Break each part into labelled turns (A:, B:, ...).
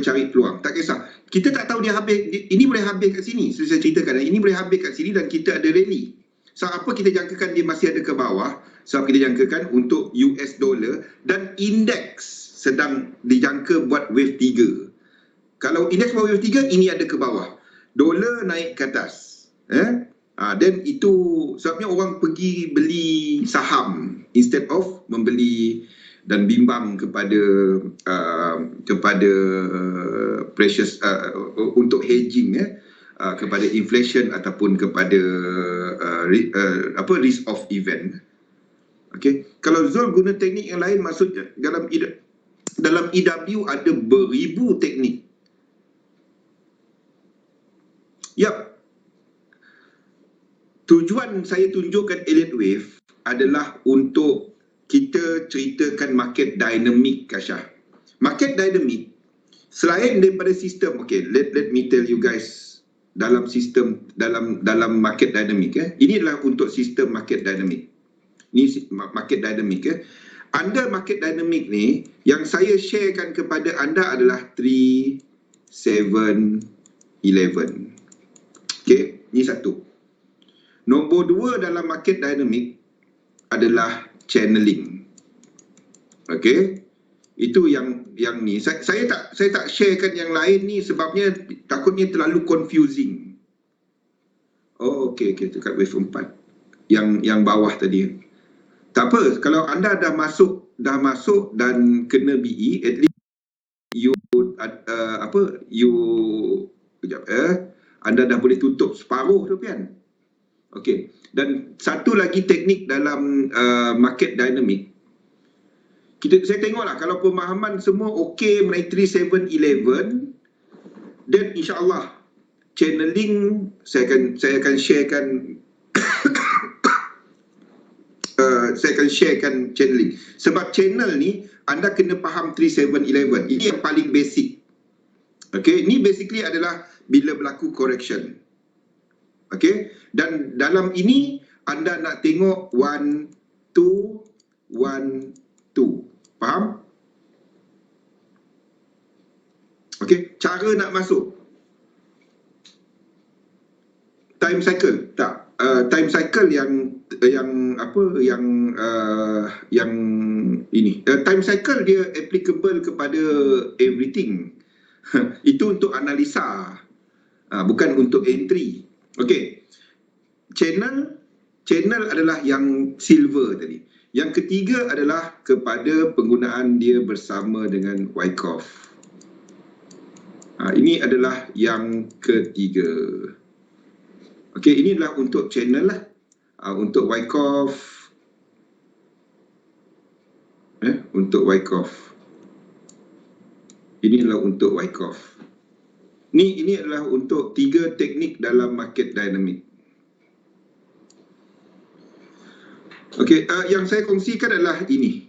A: cari peluang. Tak kisah. Kita tak tahu dia habis, ini boleh habis kat sini. Saya ceritakan, ini boleh habis kat sini dan kita ada rally. So, apa kita jangkakan dia masih ada ke bawah? Sebab kita jangkakan untuk US dollar dan indeks sedang dijangka buat wave 3. Kalau indeks buat wave 3, ini ada ke bawah. Dolar naik ke atas. Dan itu sebabnya orang pergi beli saham instead of membeli dan bimbang kepada precious untuk hedging kepada inflation ataupun kepada risk of event. Okey, kalau Zul guna teknik yang lain, maksudnya dalam EW ada beribu teknik. Yap. Tujuan saya tunjukkan Elliott Wave adalah untuk kita ceritakan market dynamic, Kasyah. Market dynamic selain daripada sistem, okay, let me tell you guys, dalam sistem, dalam market dynamic, ini adalah untuk sistem market dynamic. Ini market dynamic. Under market dynamic ni, yang saya sharekan kepada anda adalah 3, 7, 11. Okay, ini satu. Nombor 2 dalam market dynamic adalah channeling. Okay, itu yang ni. Saya tak sharekan yang lain ni sebabnya takutnya terlalu confusing. Oh, okay, dekat wave 4. Yang bawah tadi. Tak apa, kalau anda dah masuk dan kena BE, at least anda dah boleh tutup separuh tu kan. Okey, dan satu lagi teknik dalam market dynamic. Saya tengoklah kalau pemahaman semua okey mengenai 3, 7, 11, dan insya-Allah channeling saya akan sharekan channeling. Sebab channel ni anda kena faham 3, 7, 11. Ini yang paling basic. Okey, ini basically adalah bila berlaku correction. Okey, dan dalam ini anda nak tengok 1, 2, 1, 2. Faham? Okey, cara nak masuk. Time cycle tak. Time cycle yang ini. Time cycle dia applicable kepada everything. Itu untuk analisa. Bukan untuk entry. Okey. Channel adalah yang silver tadi. Yang ketiga adalah kepada penggunaan dia bersama dengan Wyckoff. Ini adalah yang ketiga. Okey, ini adalah untuk channel lah. Untuk Wyckoff. Untuk Wyckoff. Ini adalah untuk Wyckoff. Ini adalah untuk 3 teknik dalam market dynamic. Okey, yang saya kongsikan adalah ini.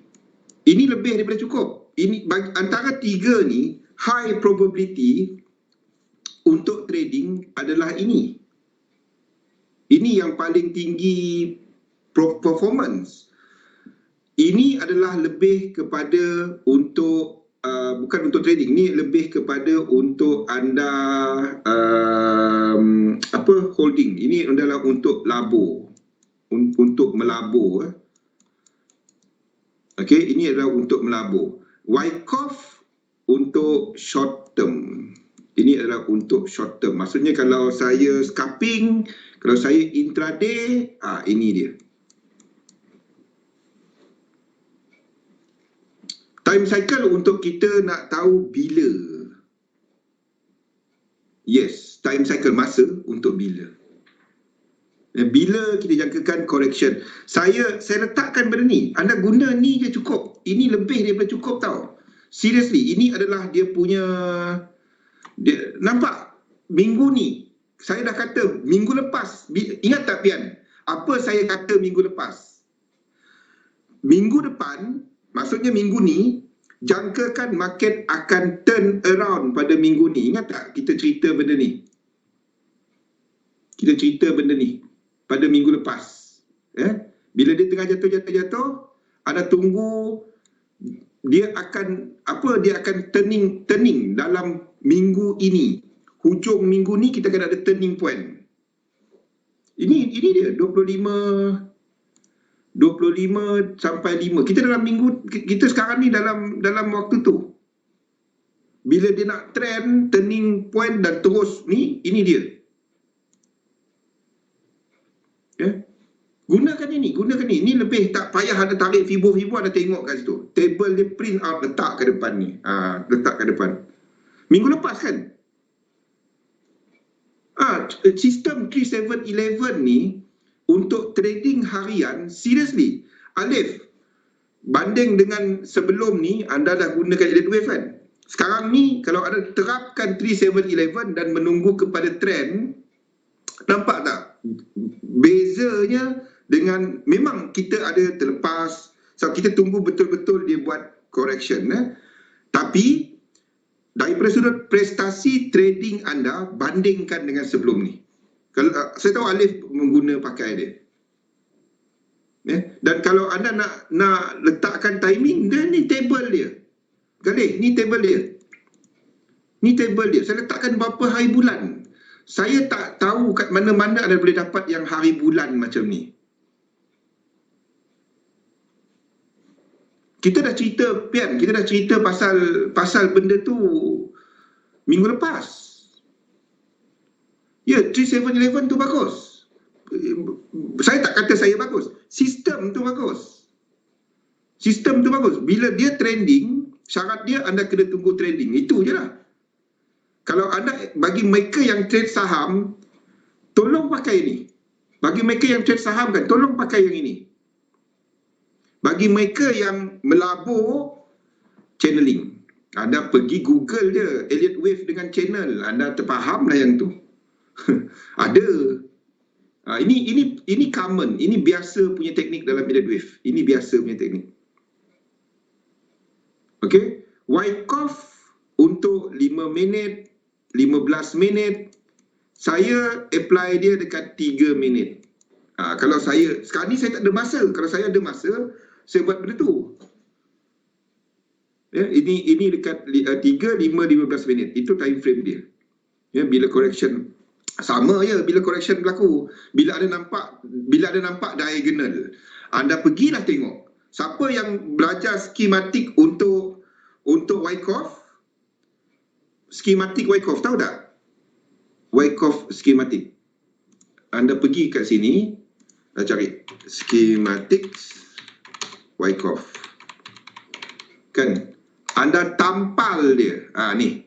A: Ini lebih daripada cukup. Ini antara 3 ni, high probability untuk trading adalah ini. Ini yang paling tinggi performance. Ini adalah lebih kepada untuk bukan untuk trading, ini lebih kepada untuk anda holding. Ini adalah untuk labur, untuk melabur. Okey, ini adalah untuk melabur. Wyckoff untuk short term. Ini adalah untuk short term. Maksudnya kalau saya scalping, kalau saya intraday, ini dia. Time cycle untuk kita nak tahu bila. Yes, time cycle, masa untuk bila. Bila kita jangkakan correction. Saya letakkan benda ni. Anda guna ni je cukup. Ini lebih daripada cukup tau. Seriously, ini adalah dia punya... nampak? Minggu ni, saya dah kata minggu lepas. Ingat tak Pian? Apa saya kata minggu lepas? Minggu depan, maksudnya minggu ni, jangkakan market akan turn around pada minggu ni. Ingat tak kita cerita benda ni? Kita cerita benda ni pada minggu lepas. Bila dia tengah jatuh, anda tunggu dia akan turning dalam minggu ini. Hujung minggu ni kita akan ada turning point. Ini dia 25 sampai 5. Kita dalam minggu, kita sekarang ni dalam waktu tu. Bila dia nak trend, turning point dan terus ni, ini dia. Ya. Gunakan ini. Ini lebih tak payah ada tarik Fibo ada tengok kat situ. Table dia print out, letak ke depan ni. Letak ke depan. Minggu lepas kan? Sistem 3711 ni untuk trading harian, seriously, Alif, banding dengan sebelum ni, anda dah gunakan Elliott Wave kan? Sekarang ni, kalau anda terapkan 3711 dan menunggu kepada trend, nampak tak? Bezanya dengan, memang kita ada terlepas, so kita tunggu betul-betul dia buat correction. Tapi, daripada sudut prestasi trading anda, bandingkan dengan sebelum ni. Kalau saya tahu Alif pakai dia. Dan kalau anda nak letakkan timing, dan ni table dia. Galih, ni table dia. Saya letakkan berapa hari bulan. Saya tak tahu kat mana-mana anda boleh dapat yang hari bulan macam ni. Kita dah cerita, Pian, pasal benda tu minggu lepas. Ya, 3711 tu bagus. Saya tak kata saya bagus. Sistem tu bagus. Bila dia trending, syarat dia anda kena tunggu trending. Itu je lah. Kalau anda, bagi mereka yang trade saham, tolong pakai ini. Bagi mereka yang trade saham kan, tolong pakai yang ini. Bagi mereka yang melabur, channeling. Anda pergi Google je, Elliott Wave dengan channel. Anda terfaham lah yang tu. Ada. Ini common. Ini biasa punya teknik dalam Elliott Wave. Ini biasa punya teknik. Okay. Wyckoff untuk 5 minit, 15 minit. Saya apply dia dekat 3 minit. Kalau saya, sekarang ni saya tak ada masa. Kalau saya ada masa, saya buat benda tu. Ya, ini dekat 3, 5, 15 minit. Itu time frame dia. Ya, bila correction sama je, bila correction berlaku. Bila ada nampak diagonal, anda pergilah tengok. Siapa yang belajar skematik untuk Wyckoff? Skematik Wyckoff, tahu tak? Wyckoff skematik. Anda pergi kat sini, cari skematik Wyckoff. Kan? Anda tampal dia. Ni.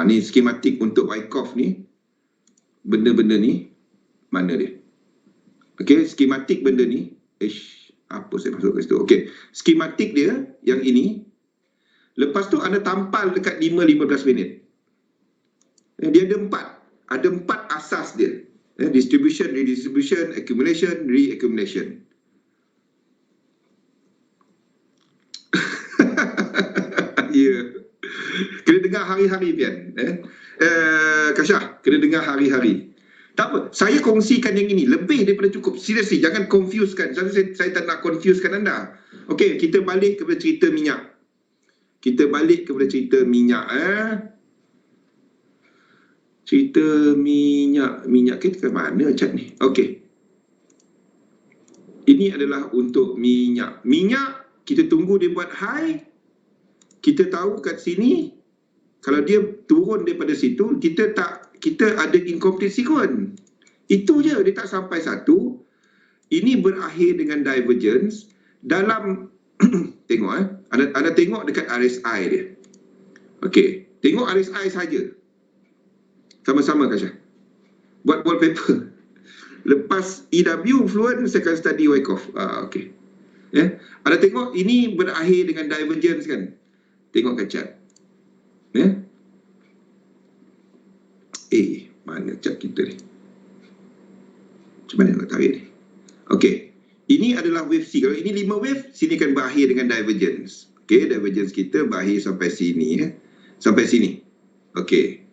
A: Ni skematik untuk Wyckoff ni. Benda-benda ni. Mana dia? Okey, skematik benda ni. Apa saya masuk kat situ? Okey, skematik dia yang ini. Lepas tu anda tampal dekat 5-15 minit. Dia ada 4. Ada 4 asas dia. Distribution, redistribution, accumulation, reaccumulation. Ya. Kena dengar hari-hari, Pian. Kasyah, kena dengar hari-hari. Tak apa, saya kongsikan yang ini. Lebih daripada cukup. Seriously, jangan confusekan. Saya tak nak confusekan anda. Okey, kita balik kepada cerita minyak. Cerita minyak kita ke mana cat ni? Okey. Ini adalah untuk minyak. Minyak, kita tunggu dia buat high. Kita tahu kat sini, kalau dia turun daripada situ, kita ada incomplete sequence. Itu je, dia tak sampai 1. Ini berakhir dengan divergence. Dalam, tengok anda tengok dekat RSI dia. Okey, tengok RSI saja. Sama-sama, Kasyah. Buat wallpaper. Lepas EW Fluent, saya akan study Wyckoff. Okey. Anda tengok, ini berakhir dengan divergence kan? Tengok kat chart. Mana chart kita ni? Macam mana nak tarik ni? Okey. Ini adalah wave C. Kalau ini 5 wave, sini akan berakhir dengan divergence. Okey, divergence kita berakhir sampai sini. Sampai sini. Okey.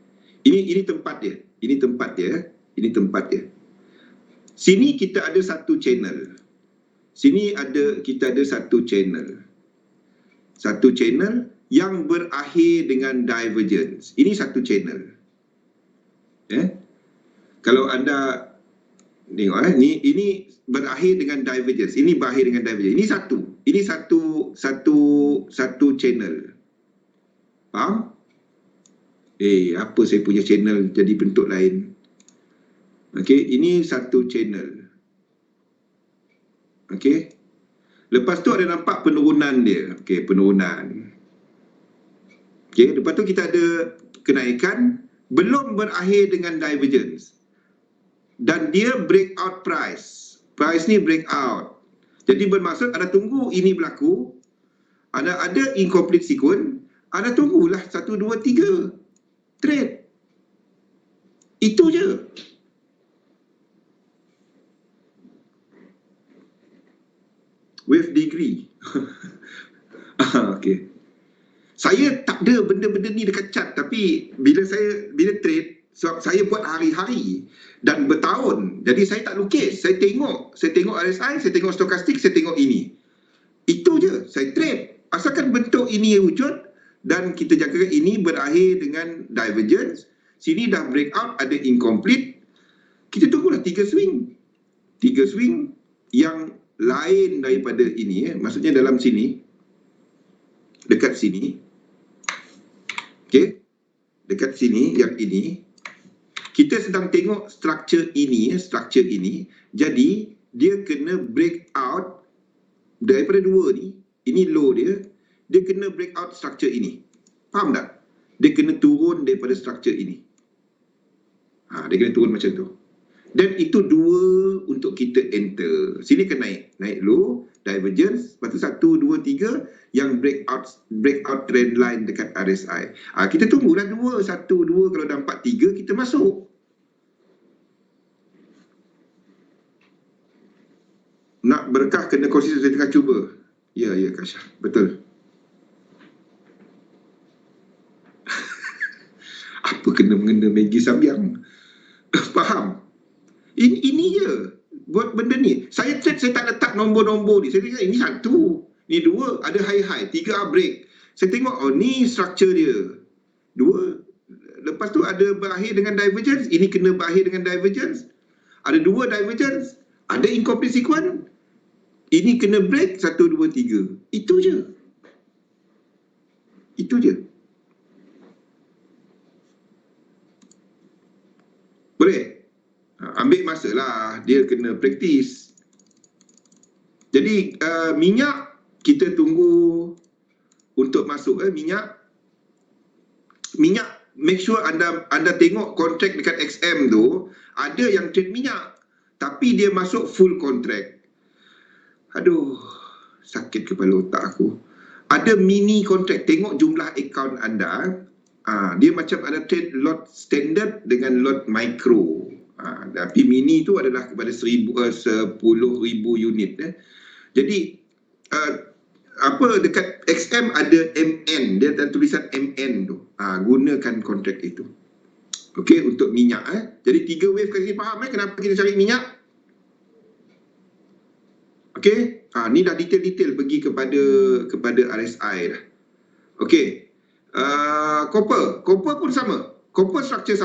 A: Ini tempat dia. Ini tempat dia. Sini kita ada satu channel. Kita ada satu channel. Satu channel yang berakhir dengan divergence. Ini satu channel. Kalau anda tengok, ini berakhir dengan divergence. Ini berakhir dengan divergence. Ini satu. Ini satu channel. Faham? Apa saya punya channel jadi bentuk lain? Okey, ini satu channel. Okey. Lepas tu ada nampak penurunan dia. Okey, penurunan. Okey, lepas tu kita ada kenaikan belum berakhir dengan divergence. Dan dia breakout price. Price ni breakout. Jadi bermaksud anda tunggu ini berlaku, anda ada incomplete sequence, anda tunggulah 1, 2, 3 trade. Itu je. Wave degree. Okey. Saya tak ada benda-benda ni dekat chart, tapi bila trade, sebab saya buat hari-hari dan bertahun, jadi saya tak lukis. Saya tengok RSI, saya tengok stokastik, saya tengok ini. Itu je, saya trade. Asalkan bentuk ini wujud dan kita jaga ini berakhir dengan divergence, sini dah breakout, ada incomplete, kita tunggulah 3 swing. 3 swing yang lain daripada ini, maksudnya dalam sini, dekat sini. Okey, dekat sini, yang ini, kita sedang tengok structure ini. Jadi dia kena break out daripada dua ni. Ini low dia, dia kena break out structure ini. Faham tak? Dia kena turun daripada structure ini. Dia kena turun macam tu. Dan itu dua untuk kita enter. Sini kan naik low, divergence, lepas tu 1, 2, 3 yang breakout trend line dekat RSI. Kita tunggulah 2, 1, 2, kalau nampak 3 kita masuk. Nak berkah kena konsisten, saya tengah cuba. Ya Kasha, betul. Apa kena-mengena Maggie Samyang? Faham? Ini je buat benda ni. Saya trade, saya tak letak nombor-nombor ni. Saya tengok ini 1, ni 2, ada high-high, 3 break. Saya tengok, ni structure dia. 2, lepas tu ada berakhir dengan divergence, ini kena berakhir dengan divergence. Ada 2 divergence, ada incomplete sequence, ini kena break 1, 2, 3. Itu je. Boleh? Ambil masa lah, dia kena praktis. Jadi minyak kita tunggu untuk masuk. Minyak make sure anda tengok kontrak dekat XM tu, ada yang trade minyak tapi dia masuk full contract. Aduh, sakit kepala otak aku. Ada mini kontrak, tengok jumlah akaun anda. Dia macam ada trade lot standard dengan lot micro. Tapi mini tu adalah kepada 10,000 unit. Jadi dekat XM ada MN, dia ada tulisan MN tu. Gunakan kontrak itu. Okey, untuk minyak. Jadi 3 wave kali ni, faham kenapa kita cari minyak? Okey, ni dah detail-detail pergi kepada RSI dah. Okey. Copper pun sama. Copper structure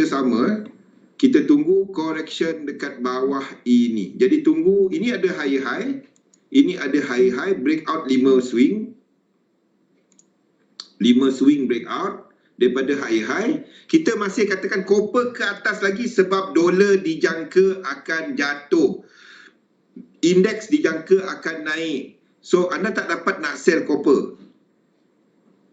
A: sama. Kita tunggu correction dekat bawah ini. Jadi tunggu, ini ada high, ini ada high, breakout 5 swing. 5 swing breakout daripada high. Kita masih katakan copper ke atas lagi sebab dolar dijangka akan jatuh. Indeks dijangka akan naik. So anda tak dapat nak sell copper.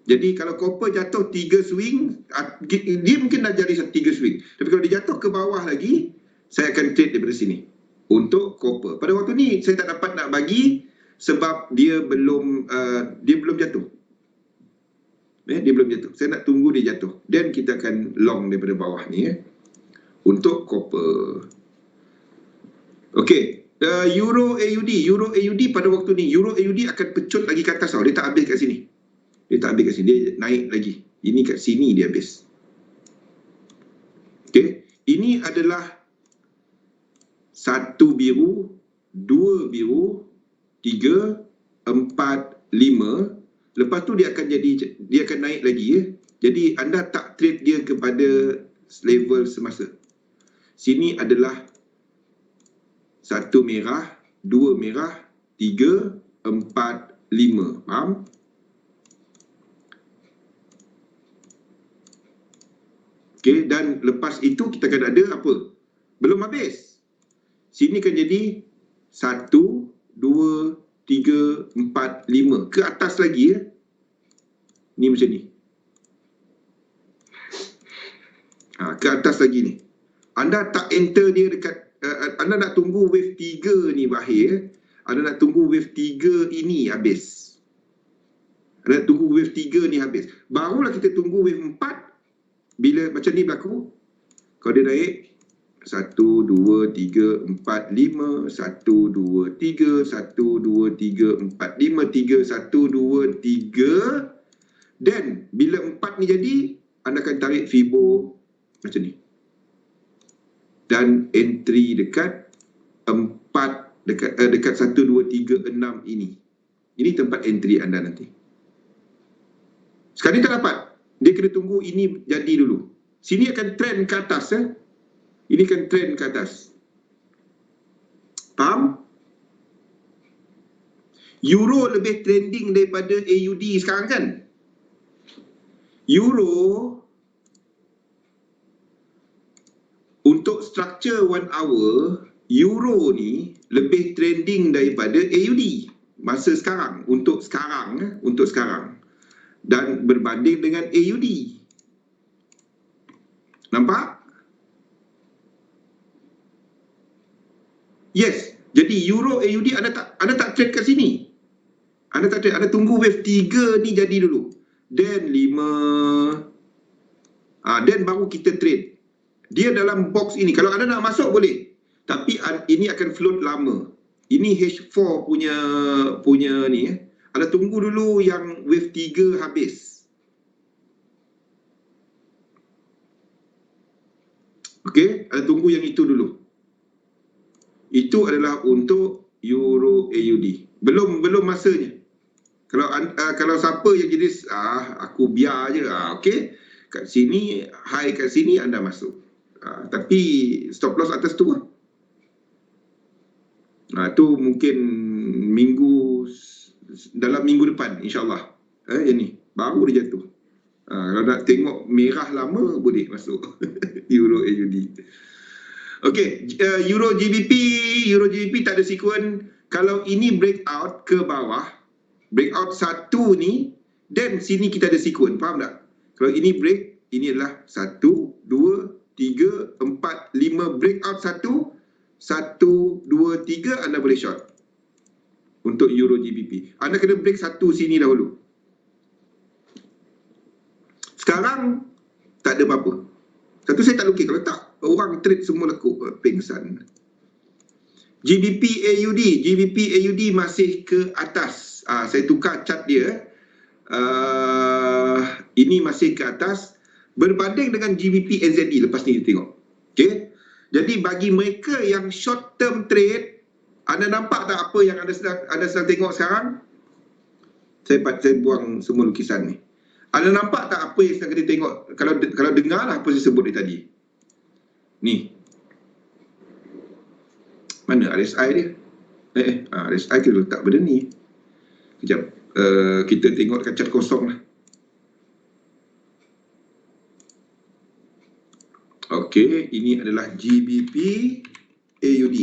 A: Jadi kalau copper jatuh 3 swing, dia mungkin dah jadi 3 swing. Tapi kalau dia jatuh ke bawah lagi, saya akan trade daripada sini untuk copper. Pada waktu ni saya tak dapat nak bagi sebab dia belum jatuh. Dia belum jatuh. Saya nak tunggu dia jatuh. Dan kita akan long daripada bawah ni untuk copper. Okey. Euro AUD pada waktu ni, Euro AUD akan pecut lagi ke atas tau. Dia tak habis kat sini. Dia naik lagi. Ini kat sini dia habis. Okey. Ini adalah 1 biru, 2 biru, 3, lepas tu dia akan naik lagi ya. Jadi anda tak trade dia kepada level semasa. Sini adalah 1 merah, 2 merah, 3, 4, 5. Faham? Okey, dan lepas itu kita akan ada apa? Belum habis. Sini akan jadi 1, 2, 3, 4, 5. Ke atas lagi ya. Ni macam ni. Ke atas lagi ni. Anda tak enter dia dekat, anda nak tunggu wave 3 ni berakhir. Anda nak tunggu wave 3 ini habis. Anda nak tunggu wave 3 ni habis. Barulah kita tunggu wave 4. Bila macam ni berlaku, kalau dia naik 1, 2, 3, 4, 5, 1, 2, 3, 1, 2, 3, 4, 5, 3, 1, 2, 3. Dan bila 4 ni jadi, anda akan tarik Fibo macam ni. Dan entry dekat 4, dekat 1, 2, 3, 6 ini. Ini tempat entry anda nanti. Sekarang ni tak dapat. Dia kena tunggu ini jadi dulu. Sini akan trend ke atas. Ini akan trend ke atas. Faham? Euro lebih trending daripada AUD sekarang kan? Euro untuk structure 1 hour, Euro ni lebih trending daripada AUD masa sekarang, untuk sekarang. Dan berbanding dengan AUD. Nampak? Yes. Jadi Euro AUD anda tak trade kat sini. Anda tak trade, anda tunggu wave 3 ni jadi dulu. Dan 5. Dan baru kita trade. Dia dalam box ini. Kalau anda nak masuk boleh. Tapi ini akan float lama. Ini H4 punya ni. Anda tunggu dulu yang wave 3 habis. Okey, anda tunggu yang itu dulu. Itu adalah untuk Euro AUD. Belum masanya. Kalau siapa yang jadi aku biar je, okey. Kat sini, high kat sini anda masuk. Tapi stop loss atas tu lah. Tu mungkin dalam minggu depan insyaAllah. Yang ni baru dia jatuh. Kalau nak tengok merah lama boleh masuk. Euro AUD. Okey, Euro GBP tak ada sequence. Kalau ini breakout ke bawah, breakout 1 ni, dan sini kita ada sequence. Faham tak? Kalau ini break, ini adalah 1, 2, 3, 4, 5. Breakout 1, 1, 2, 3 anda boleh short. Untuk Euro GBP anda kena break 1 sini dahulu. Sekarang tak ada apa-apa. Satu saya tak lukis. Kalau tak, orang trade semua lekuk pingsan. GBP AUD masih ke atas. Saya tukar chart dia. Ini masih ke atas berbanding dengan GBP NZD. Lepas ni kita tengok. Okay. Jadi bagi mereka yang short term trade, anda nampak tak apa yang anda sedang tengok sekarang? Saya buang semua lukisan ni. Anda nampak tak apa yang sedang kita tengok? Kalau dengar lah apa saya sebut tadi. Ni. Mana RSI dia? RSI kita letak pada ni. Sekejap. Kita tengok dekat chart kosong lah. Okey, ini adalah GBP AUD.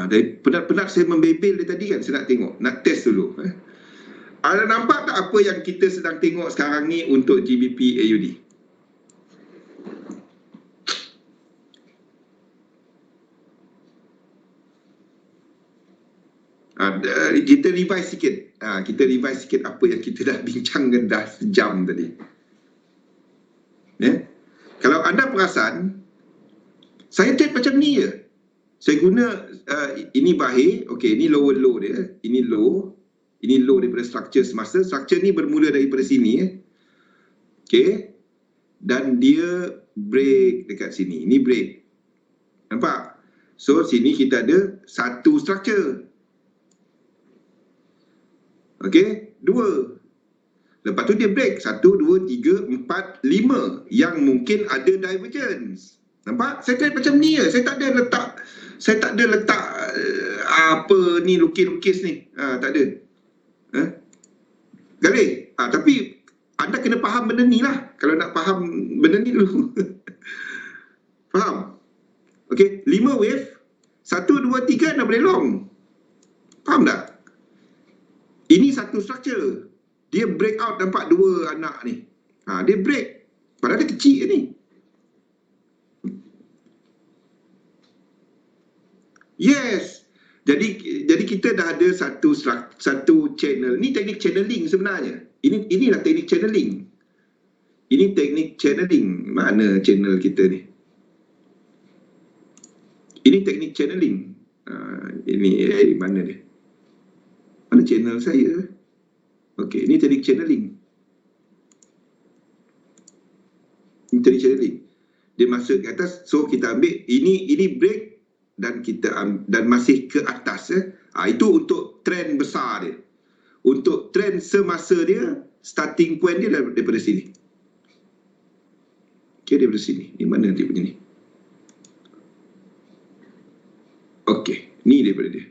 A: Dari penat-penat saya membebel dia tadi kan, saya nak tengok, nak test dulu. Anda nampak tak apa yang kita sedang tengok sekarang ni untuk GBP AUD? Kita revise sikit. Apa yang kita dah bincangkan dah sejam tadi. Kalau anda perasan, saya trade macam ni je. Saya guna ini bahir, okey, ini lower low dia, ini low daripada structure semasa. Structure ni bermula daripada sini, okey, dan dia break dekat sini. Ini break, nampak? So sini kita ada satu structure. Okey, 2. Lepas tu dia break 1, 2, 3, 4, 5 yang mungkin ada divergence. Nampak? Saya trade macam ni je. Saya tak ada letak apa ni lukis-lukis ni. Tak ada. Garis. Tapi anda kena faham benda ni lah. Kalau nak faham benda ni dulu. Faham? Okey, 5 wave, 1, 2, 3 dah boleh long. Faham tak? Ini satu structure. Dia break out, nampak dua anak ni. Dia break. Padahal dia kecil ni. Yes. Jadi kita dah ada satu channel. Ni teknik channeling sebenarnya. Inilah teknik channeling. Ini teknik channeling. Mana channel kita ni? Ini teknik channeling. Ini mana dia? Mana channel saya? Okey, ini teknik channeling. Ini teknik channeling. Dia masuk ke atas, so kita ambil ini break dan dan masih ke atas. Itu untuk trend besar dia. Untuk trend semasa dia, starting point dia daripada sini. Okey, daripada sini. Ini mana dia punya ni? Okey, ni daripada dia.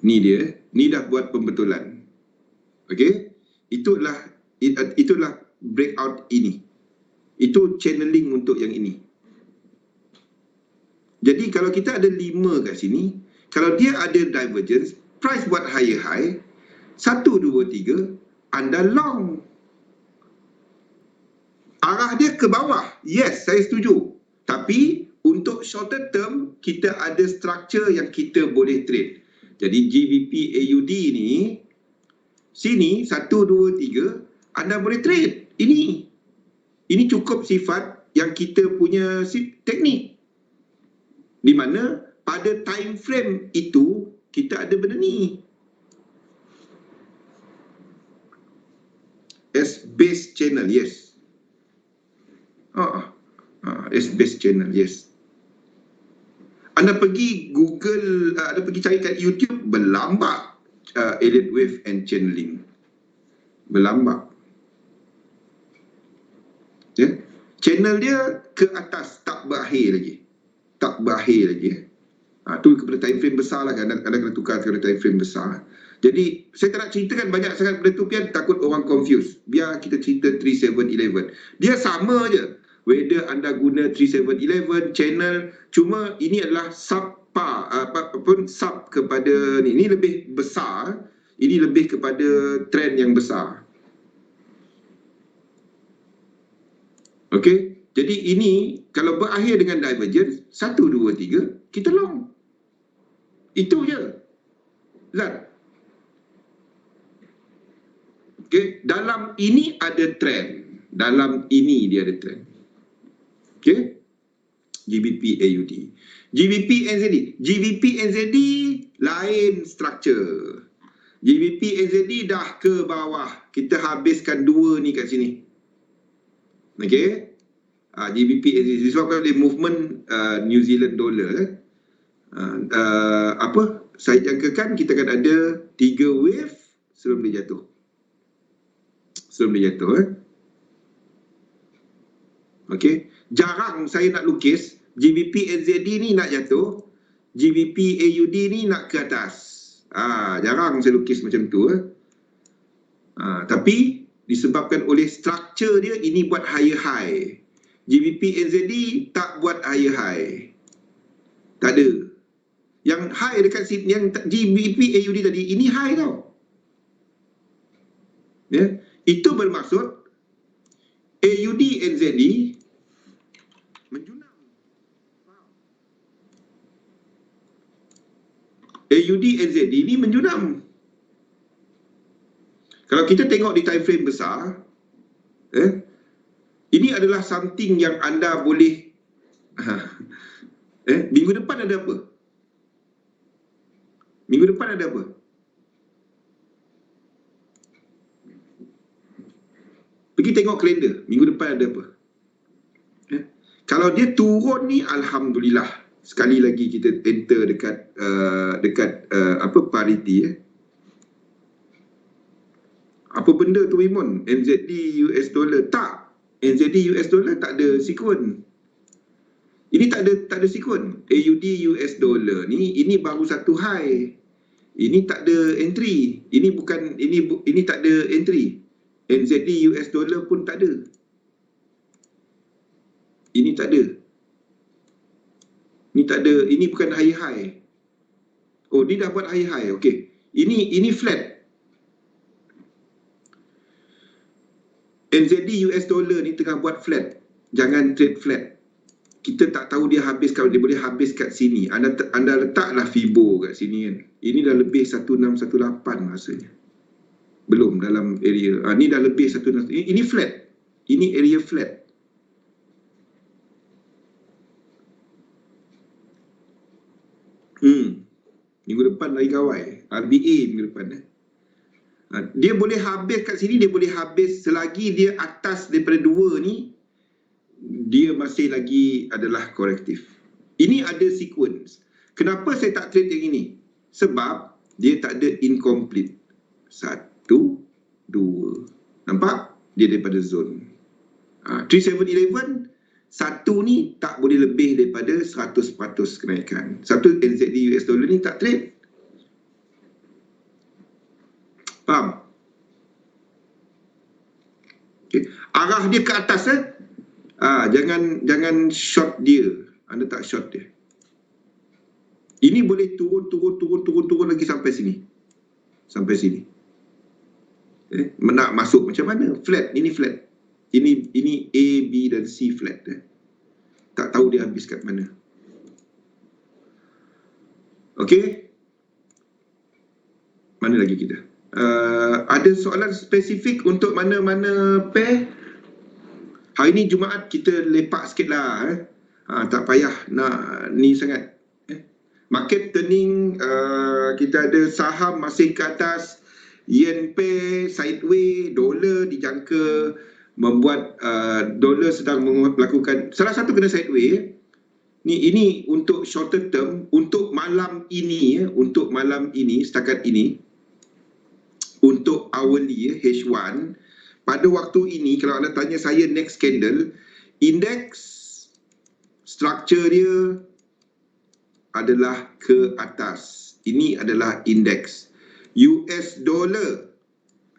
A: Ni dia, ni dah buat pembetulan. Okey? Itulah breakout ini. Itu channeling untuk yang ini. Jadi kalau kita ada 5 kat sini, kalau dia ada divergence, price buat higher high, 1, 2, 3, anda long. Arah dia ke bawah. Yes, saya setuju. Tapi untuk shorter term, kita ada structure yang kita boleh trade. Jadi GBP AUD ni, sini 1, 2, 3, anda boleh trade. Ini cukup sifat yang kita punya teknik. Di mana pada time frame itu, kita ada benda ni. S-base channel, yes. S-base channel, yes. Anda pergi Google, anda pergi cari kat YouTube, berlambak Elliott Wave and Channeling. Berlambak. Ya? Channel dia ke atas, tak berakhir lagi. Tak berakhir lagi. Tu kepada time frame besar lah kan. Anda kena tukar kepada time frame besar. Jadi, saya tak nak ceritakan banyak sangat benda tu, biar takut orang confuse. Biar kita cerita 3711. Dia sama je. Whether anda guna 3711 channel, cuma ini adalah sub kepada ni. Ini lebih besar, ini lebih kepada trend yang besar. Okey, jadi ini kalau berakhir dengan divergence 1, 2, 3, kita long. Itu je. Zat. Okey, dalam ini ada trend. Dalam ini dia ada trend. Okey, GBP AUD. GBP NZD. GBP NZD lain structure. GBP NZD dah ke bawah. Kita habiskan 2 ni kat sini. Okey. GBP NZD disebabkan oleh movement New Zealand dollar. Saya jangkakan kita akan ada 3 wave sebelum dia jatuh. Sebelum dia jatuh. Okey. Jarang saya nak lukis GBP NZD ni nak jatuh, GBP AUD ni nak ke atas. Jarang saya lukis macam tu. Tapi disebabkan oleh structure dia, ini buat higher high. GBP NZD tak buat higher high. Tak ada. Yang high dekat sini, yang GBP AUD tadi, ini high tau. Ya, itu bermaksud AUD NZD menjunam. AUD NZD ni menjunam. Kalau kita tengok di time frame besar, ini adalah something yang anda boleh minggu depan ada apa? Minggu depan ada apa? Pergi tengok kalender, minggu depan ada apa? Kalau dia turun ni, alhamdulillah. Sekali lagi kita enter dekat parity. Apa benda tu Raymond? NZD US dollar. Tak. NZD US dollar tak ada sequence. Ini tak ada sequence. AUD US dollar ni, ini baru satu high. Ini tak ada entry. Ini tak ada entry. NZD US dollar pun tak ada. Ini tak ada. Ini tak ada. Ini bukan high. Oh, ni dah buat high. Okey. Ini flat. NZD US dollar ni tengah buat flat. Jangan trade flat. Kita tak tahu dia habis, kalau dia boleh habis kat sini. Anda letaklah Fibo kat sini kan. Ini dah lebih 1618 rasanya. Belum dalam area. Ni dah lebih 16. Ini flat. Ini area flat. Minggu depan lagi kawai. RBA minggu depan. Dia boleh habis kat sini, dia boleh habis selagi dia atas daripada 2 ni, dia masih lagi adalah korektif. Ini ada sequence. Kenapa saya tak trade yang ini? Sebab dia tak ada incomplete. 1, 2. Nampak? Dia daripada zone. 3711, satu ni tak boleh lebih daripada 100% kenaikan. Satu NZD US dollar ni tak trade. Faham? Okay. Arah dia ke atas jangan short dia. Anda tak short dia. Ini boleh turun lagi sampai sini. Sampai sini. Nak masuk macam mana? Flat. Ini flat. Ini A, B dan C flat. Tak tahu dia habis kat mana. Okey. Mana lagi kita? Ada soalan spesifik untuk mana-mana pair? Hari ni Jumaat kita lepak sikit lah. Tak payah nak ni sangat. Market turning, kita ada saham masih ke atas, yen pair sideways, dolar dijangka membuat dolar sedang melakukan salah satu kena sideways. Ini untuk shorter term, untuk malam ini setakat ini, untuk hourly H1, pada waktu ini kalau anda tanya saya next candle, indeks structure dia adalah ke atas. Ini adalah indeks US dollar.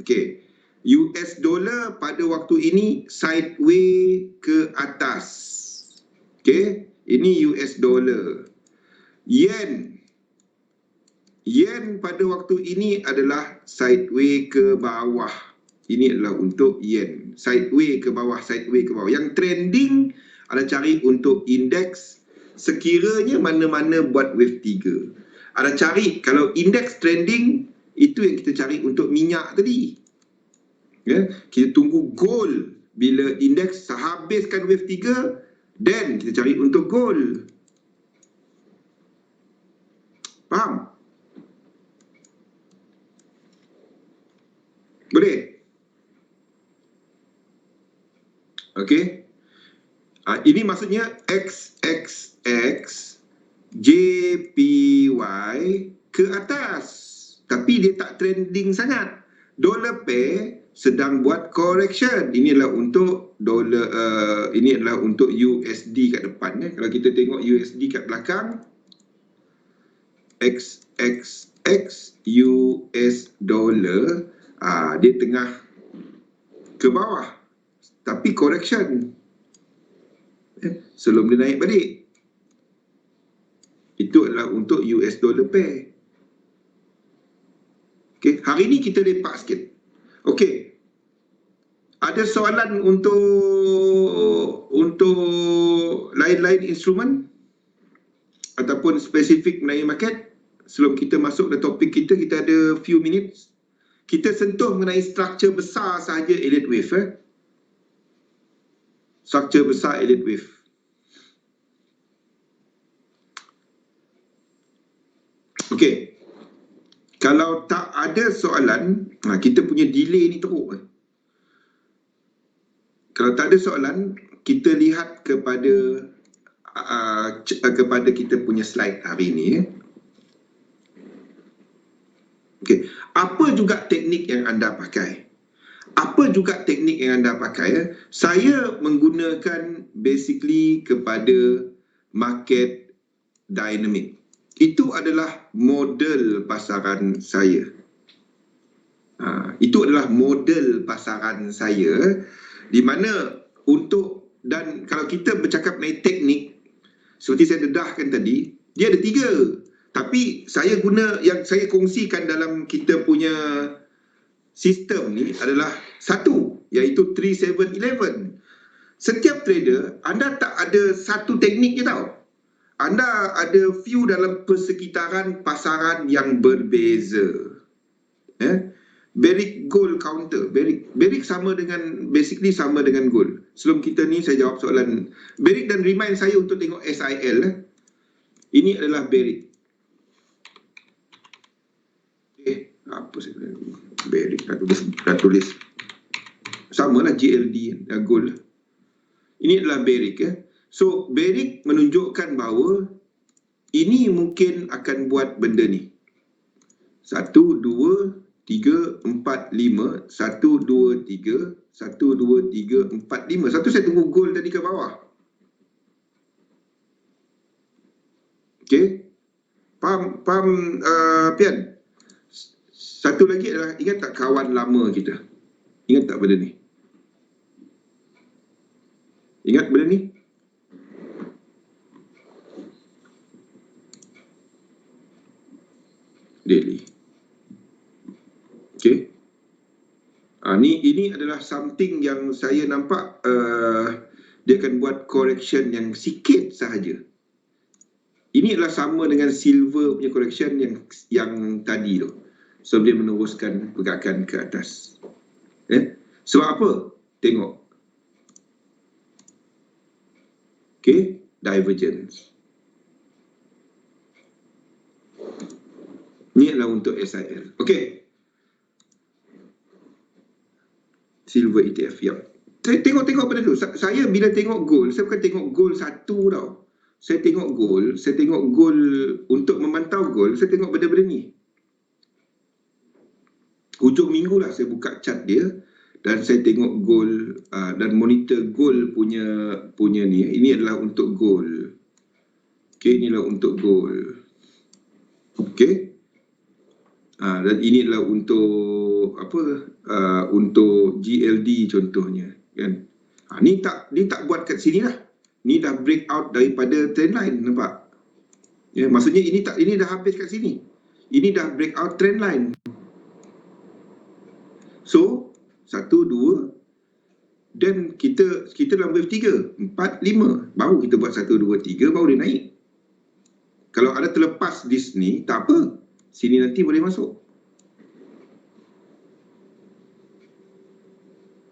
A: Okey. US dollar pada waktu ini sideways ke atas. Okey, ini US dollar. Yen pada waktu ini adalah sideways ke bawah. Ini adalah untuk yen. Sideways ke bawah. Yang trending anda cari untuk indeks sekiranya mana-mana buat wave 3. Anda cari kalau indeks trending, itu yang kita cari untuk minyak tadi. Kita tunggu gold. Bila indeks habiskan wave 3, then kita cari untuk gold. Faham? Boleh? Okey. Ini maksudnya XXX JPY ke atas. Tapi dia tak trending sangat. Dollar pair sedang buat correction. Ini adalah untuk dolar, ini adalah untuk USD kat depan. Kalau kita tengok USD kat belakang, XXX US dollar, dia tengah ke bawah. Tapi correction. Sebelum dia naik balik. Itu adalah untuk US dollar pair. Okay, hari ni kita lepak sikit. Okey. Ada soalan untuk lain-lain instrumen ataupun spesifik mengenai market? Sebelum kita masuk ke topik kita ada few minutes. Kita sentuh mengenai struktur besar sahaja elite wave. Struktur besar elite wave. Okey. Kalau tak ada soalan, kita punya delay ni teruk. Kalau tak ada soalan, kita lihat kepada kita punya slide hari ini. Okey, apa juga teknik yang anda pakai? apa juga teknik yang anda pakai, saya menggunakan basically kepada market dynamic. Itu adalah model pasaran saya. Itu adalah model pasaran saya, di mana dan kalau kita bercakap mengenai teknik, seperti saya dedahkan tadi, dia ada 3. Tapi yang saya kongsikan dalam kita punya sistem ni adalah 1, iaitu 3711. Setiap trader, anda tak ada satu teknik je tau. Anda ada few dalam persekitaran pasaran yang berbeza. Barrick gold counter. Barrick sama dengan, basically sama dengan gold. Sebelum kita ni saya jawab soalan Barrick dan remind saya untuk tengok SIL. Ini adalah Barrick. Apa saya Barrick dah tulis. Samalah GLD gold. Ini adalah Barrick. So Barrick menunjukkan bahawa ini mungkin akan buat benda ni. 1, 2, 3, 4, 5. 1, 2, 3. 1, 2, 3, 4, 5. Satu saya tunggu goal tadi ke bawah. Okey. Faham Pian? Satu lagi adalah, ingat tak kawan lama kita? Ingat tak benda ni? Ingat benda ni? Daily. Okey. Ini adalah something yang saya nampak dia akan buat correction yang sikit sahaja. Ini adalah sama dengan silver punya correction yang tadi tu. So dia meneruskan pergerakan ke atas. Sebab apa? Tengok. Okey, divergence. Ini adalah untuk SIL. Okey. Silver ETF, ya. Saya tengok benda tu. Saya bila tengok gold, saya bukan tengok gold satu tau. Saya tengok gold untuk memantau gold, saya tengok benda-benda ni. Hujung minggu lah saya buka chart dia dan saya tengok gold dan monitor gold punya ni. Ini adalah untuk gold. Okey, inilah untuk gold. Okey. Dan ini adalah untuk untuk GLD contohnya, kan. Ni tak buat kat sini lah. Ni dah break out daripada trend line, nampak? Ya, maksudnya ini dah habis kat sini. Ini dah break out trend line. So 1, 2, dan kita dalam wave 3, 4, 5, baru kita buat 1, 2, 3, baru dia naik. Kalau ada terlepas di sini, tak apa. Sini nanti boleh masuk.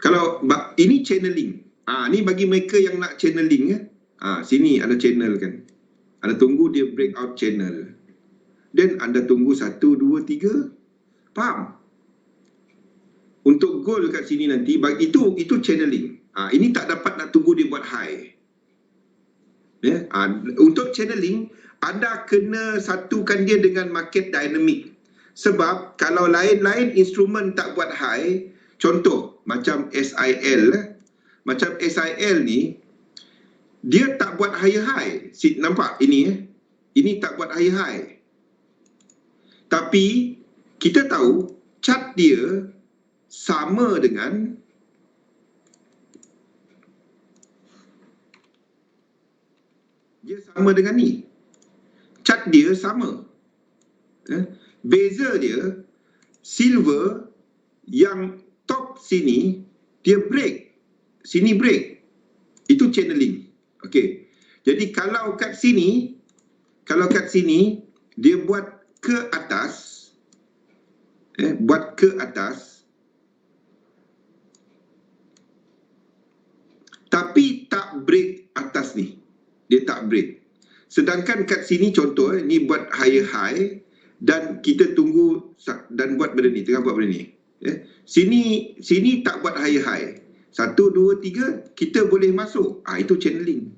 A: Kalau ini channeling. Ni bagi mereka yang nak channeling, ya. Sini ada channel kan. Anda tunggu dia breakout channel. Dan anda tunggu 1, 2, 3. Faham? Untuk goal kat sini nanti, itu channeling. Ini tak dapat nak tunggu dia buat high. Ya? Untuk channeling, anda kena satukan dia dengan market dynamic. Sebab kalau lain-lain instrumen tak buat high, contoh macam SIL. Macam SIL ni, dia tak buat higher high. Nampak ini? Ini tak buat higher high. Tapi kita tahu chart dia sama dengan ni. Chart dia sama. Beza dia, silver yang top sini dia break, sini break. Itu channeling. Okey. Jadi kalau kat sini dia buat ke atas, tapi tak break atas ni. Dia tak break. Sedangkan kat sini contoh, ni buat higher high dan kita tunggu dan buat benda ni, tengah buat benda ni. Sini tak buat higher high. 1, 2, 3 kita boleh masuk. Itu channeling.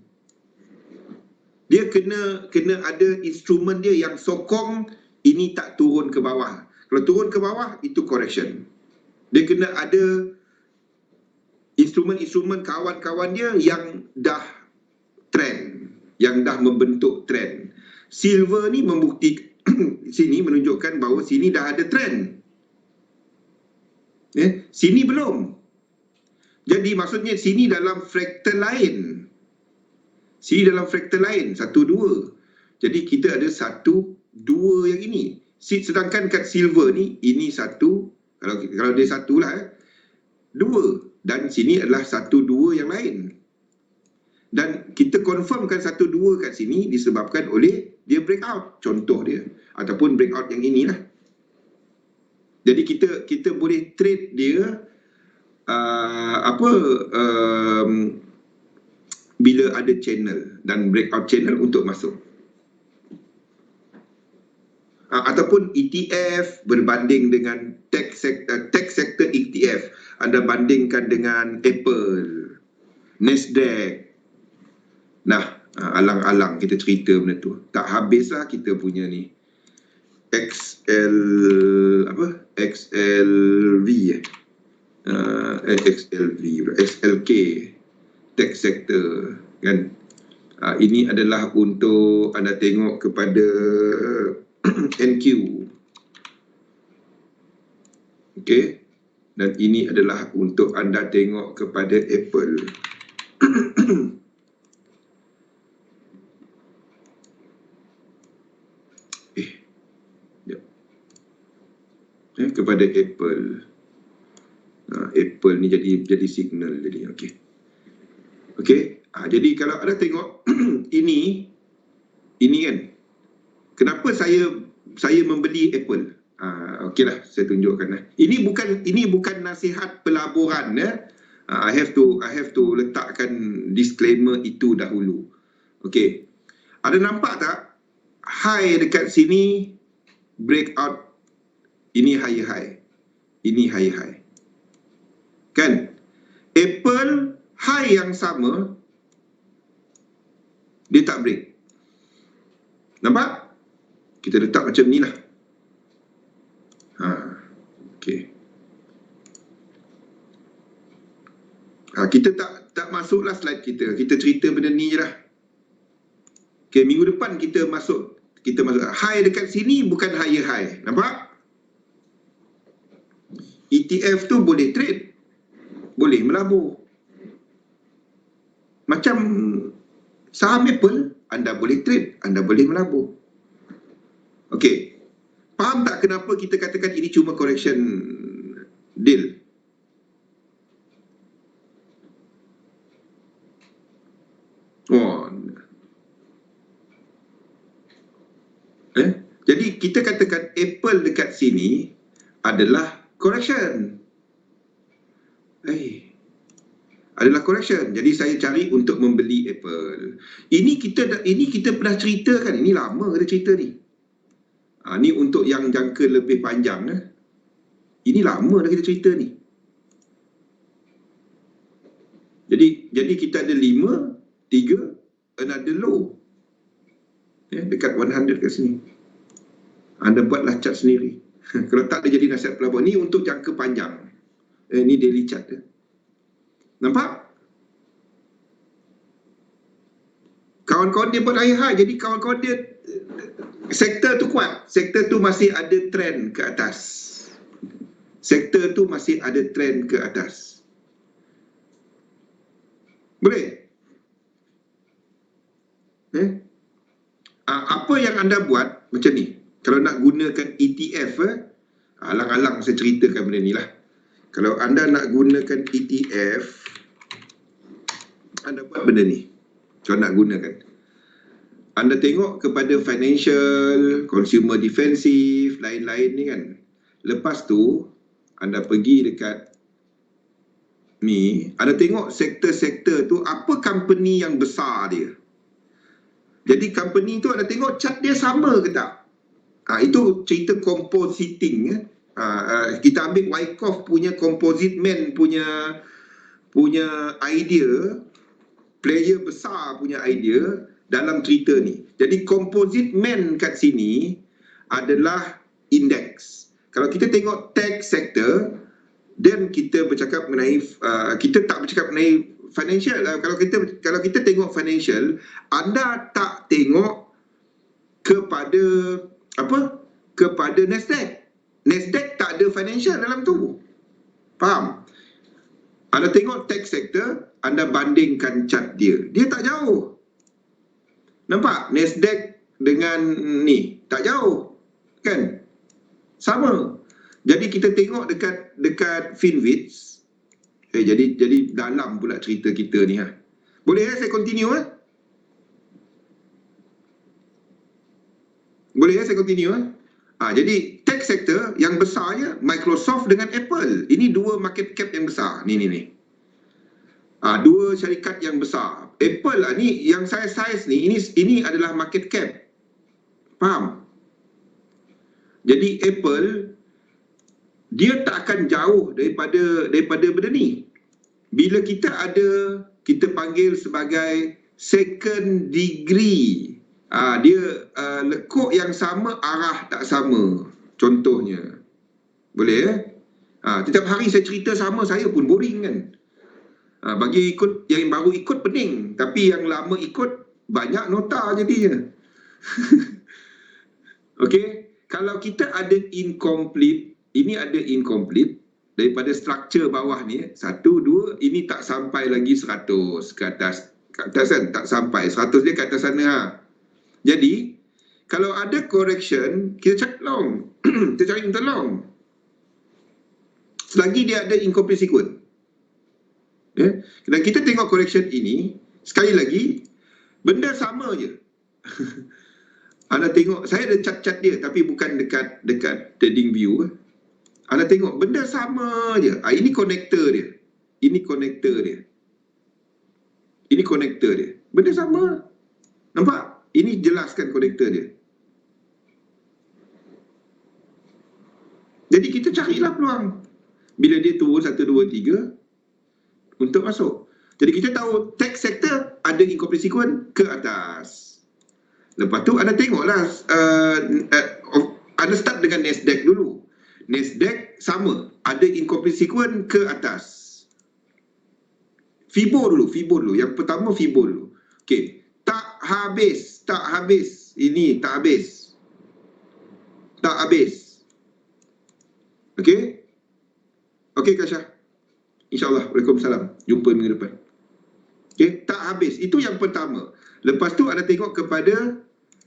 A: Dia kena ada instrumen dia yang sokong ini tak turun ke bawah. Kalau turun ke bawah, itu correction. Dia kena ada instrumen-instrumen kawan-kawan dia yang dah trend, yang dah membentuk trend. Silver ni membuktikan sini menunjukkan bahawa sini dah ada trend. Sini belum. Jadi maksudnya sini dalam fractal lain. Sini dalam fractal lain, 1, 2. Jadi kita ada 1, 2 yang ini. Sedangkan kat silver ni, ini 1, kalau dia 1 lah, 2. Dan sini adalah 1, 2 yang lain. Dan kita confirmkan 1, 2 kat sini disebabkan oleh dia breakout, contoh dia, ataupun breakout yang inilah. Jadi kita boleh trade dia bila ada channel dan breakout channel untuk masuk. Ataupun ETF berbanding dengan tech sector ETF, anda bandingkan dengan Apple, Nasdaq. Nah, alang-alang kita cerita benda tu. Tak habislah kita punya ni. XLV XLK tech sector kan. Ini adalah untuk anda tengok kepada NQ. Okey. Dan ini adalah untuk anda tengok kepada Apple. Kepada Apple. Apple ni jadi signal jadi. Okey. Jadi kalau anda tengok ini kan. Kenapa saya membeli Apple? Okeylah, saya tunjukkan lah. Ini bukan nasihat pelaburan ya. I have to letakkan disclaimer itu dahulu. Okey. Ada nampak tak high dekat sini breakout. Ini high. Ini high. Kan? Apple high yang sama dia tak break. Nampak? Kita letak macam ni lah. Okey. Kita tak masuklah slide kita. Kita cerita benda ni je lah. Okey, minggu depan kita masuk high dekat sini bukan high. Nampak? ETF tu boleh trade, boleh melabur. Macam saham Apple, anda boleh trade, anda boleh melabur. Okey. Faham tak kenapa kita katakan ini cuma correction deal? Jadi kita katakan Apple dekat sini adalah correction. Adalah correction. Jadi saya cari untuk membeli Apple. Ini kita pernah cerita kan. Ini lama kita cerita ni. Ni untuk yang jangka lebih panjang. Ini lama dah kita cerita ni. Jadi kita ada 5, 3, another low. Dekat 100 kat sini. Anda buatlah chart sendiri. Kalau tak dia jadi nasihat pelaburan. Ni untuk jangka panjang. Ni daily chart dia. Nampak? Kawan-kawan dia buat high. Jadi kawan-kawan dia sektor tu kuat. Sektor tu masih ada trend ke atas. Sektor tu masih ada trend ke atas. Boleh? Apa yang anda buat macam ni? Kalau nak gunakan ETF, alang-alang saya ceritakan benda ni lah. Kalau anda nak gunakan ETF, anda buat benda ni. Kalau nak gunakan, anda tengok kepada financial, consumer defensive, lain-lain ni kan. Lepas tu, anda pergi dekat ni, anda tengok sektor-sektor tu, apa company yang besar dia. Jadi company tu anda tengok chart dia sama ke tak? Itu cerita compositing. Kita ambil Wyckoff punya composite man punya idea, player besar punya idea dalam cerita ni. Jadi composite man kat sini adalah indeks. Kalau kita tengok tech sector, then kita bercakap mengenai kita tak bercakap mengenai financial. Kalau kita tengok financial, anda tak tengok kepada kepada Nasdaq. Nasdaq tak ada financial dalam tu. Faham? Anda tengok tech sector, anda bandingkan chart dia tak jauh. Nampak? Nasdaq dengan ni tak jauh, kan? Sama. Jadi kita tengok dekat Finwits. Jadi dalam pula cerita kita ni. Boleh saya continue? Boleh saya continue? Jadi tech sector yang besarnya Microsoft dengan Apple. Ini dua market cap yang besar. Ni. Dua syarikat yang besar. Apple ni yang saya size ni, ini adalah market cap. Faham? Jadi Apple dia tak akan jauh daripada benda ni. Bila kita panggil sebagai second degree. Dia lekuk yang sama, arah tak sama. Contohnya. Boleh setiap hari saya cerita sama, saya pun boring kan. Bagi ikut yang baru ikut pening, tapi yang lama ikut banyak nota jadinya. Okey, kalau kita ada incomplete, ini ada incomplete daripada struktur bawah ni, 1, 2, ini tak sampai lagi 100 ke atas kan, tak sampai 100 dia ke atas sana. Jadi kalau ada correction, kita cari long. Kita cari untuk long selagi dia ada incomplete sequence. Dan kita tengok correction ini, sekali lagi benda sama je. Anda tengok, saya ada chart-chart dia tapi bukan dekat trading view. Anda tengok benda sama je. Ini connector dia. Ini connector dia. Ini connector dia. Benda sama. Nampak? Ini jelaskan connector dia. Jadi kita carilah peluang. Bila dia turun 1, 2, 3 untuk masuk. Jadi kita tahu tech sector ada incomplete sequence ke atas. Lepas tu anda tengoklah, anda start dengan Nasdaq dulu. Nasdaq sama, ada incomplete sequence ke atas. Fibo dulu. Yang pertama Fibo dulu. Okey, tak habis. Ini tak habis. Okey? Okey Kasha. InsyaAllah. Waalaikumsalam. Jumpa minggu depan. Okey, tak habis. Itu yang pertama. Lepas tu anda tengok kepada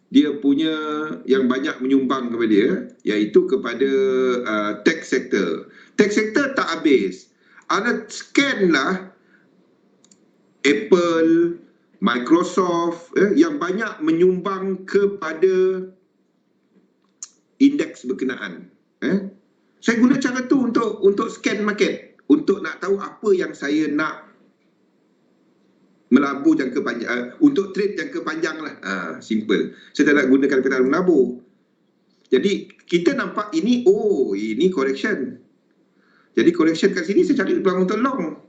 A: dia punya yang banyak menyumbang kepada dia, iaitu kepada tech sector. Tech sector tak habis. Anda scan lah Apple, Microsoft yang banyak menyumbang kepada indeks berkenaan. Saya guna cara tu untuk scan market, untuk nak tahu apa yang saya nak melabur jangka panjang, untuk trade jangka panjang lah. Simple. Saya tak nak gunakan kata melabur. Jadi kita nampak ini, ini correction. Jadi correction kat sini saya cari peluang untuk long.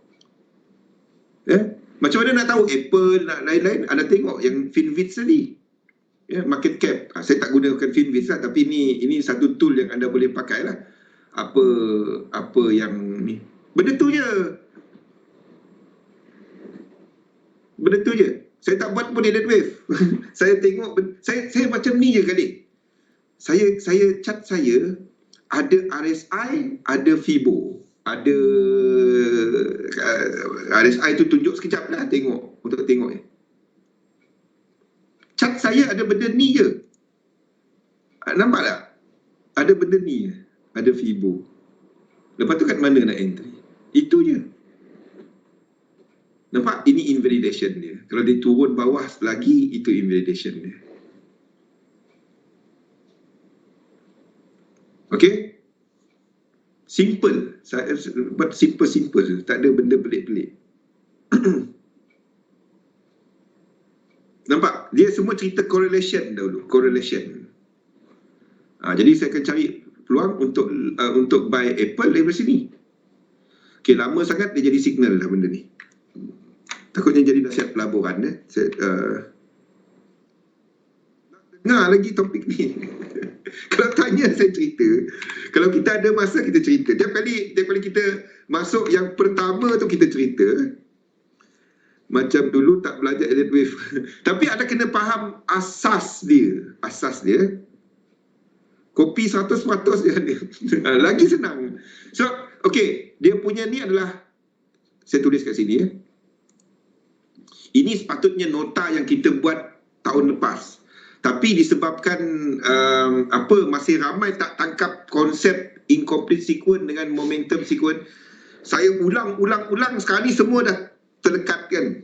A: Macam mana nak tahu Apple, nak lain-lain? Anda tengok yang Finwits tadi. Market cap. Saya tak gunakan Finwits lah, tapi ini satu tool yang anda boleh pakai lah. Apa yang ni. Benda tu je. Saya tak buat pun edit wave. Saya tengok, saya macam ni je kali. Saya chart saya ada RSI, ada Fibo, ada RSI tu tunjuk sekejap lah, untuk tengok je. Chart saya ada benda ni je. Nampak tak? Ada benda ni je. Ada Fibo. Lepas tu kat mana nak entry? Itu je. Nampak? Ini invalidation dia. Kalau dia turun bawah lagi, itu invalidation dia. Okey? Simple. Saya buat simple. Tak ada benda pelik-pelik. Nampak? Dia semua cerita correlation dahulu. Correlation. Jadi saya akan cari peluang untuk buy Apple daripada sini. Okey, lama sangat dia jadi signal dah benda ni. Takutnya jadi nasihat pelaburan. Saya dengar lagi topik ni. Kalau tanya saya cerita. Kalau kita ada masa kita cerita. Tiap kali kita masuk yang pertama tu kita cerita. Macam dulu tak belajar Elliott Wave. Tapi ada kena faham asas dia. Asas dia. Kopi 100% dia ada. Lagi senang. So, okay. Dia punya ni adalah, saya tulis kat sini ya. Ini sepatutnya nota yang kita buat tahun lepas. Tapi disebabkan masih ramai tak tangkap konsep incomplete sequence dengan momentum sequence, saya ulang sekarang ni semua dah terlekat kan.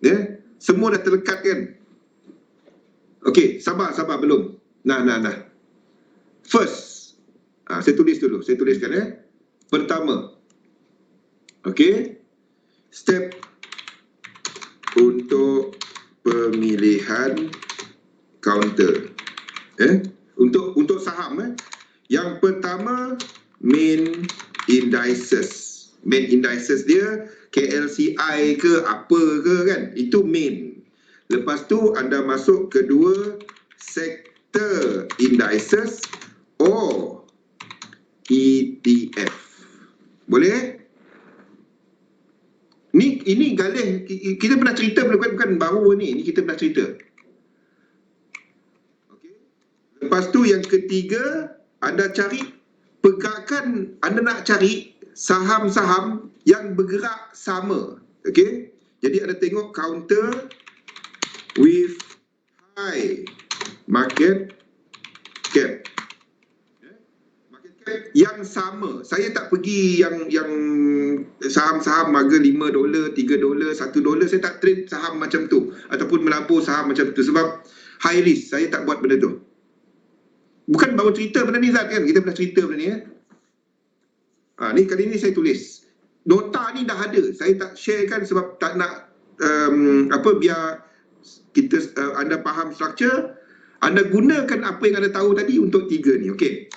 A: Ya, semua dah terlekat kan. Okey, sabar belum. Nah. First, saya tulis dulu. Saya tuliskan ya. Pertama. Okey. Step untuk pemilihan counter. Untuk saham yang pertama main indices. Main indices dia KLCI ke apa ke kan? Itu main. Lepas tu anda masuk kedua sector indices or ETF. Boleh? Ini galih, kita pernah cerita bukan baru ni kita pernah cerita. Okay. Lepas tu yang ketiga, anda cari pergerakan, anda nak cari saham-saham yang bergerak sama. Okey. Jadi anda tengok counter with high market cap. Yang sama. Saya tak pergi yang saham-saham harga $5, $3, $1. Saya tak trade saham macam tu ataupun melabur saham macam tu sebab high risk. Saya tak buat benda tu. Bukan baru cerita benda ni Zat kan. Kita pernah cerita benda ni ya. Ni kali ni saya tulis. Nota ni dah ada. Saya tak share kan sebab tak nak biar kita anda faham structure. Anda gunakan apa yang anda tahu tadi untuk tiga ni. Okey.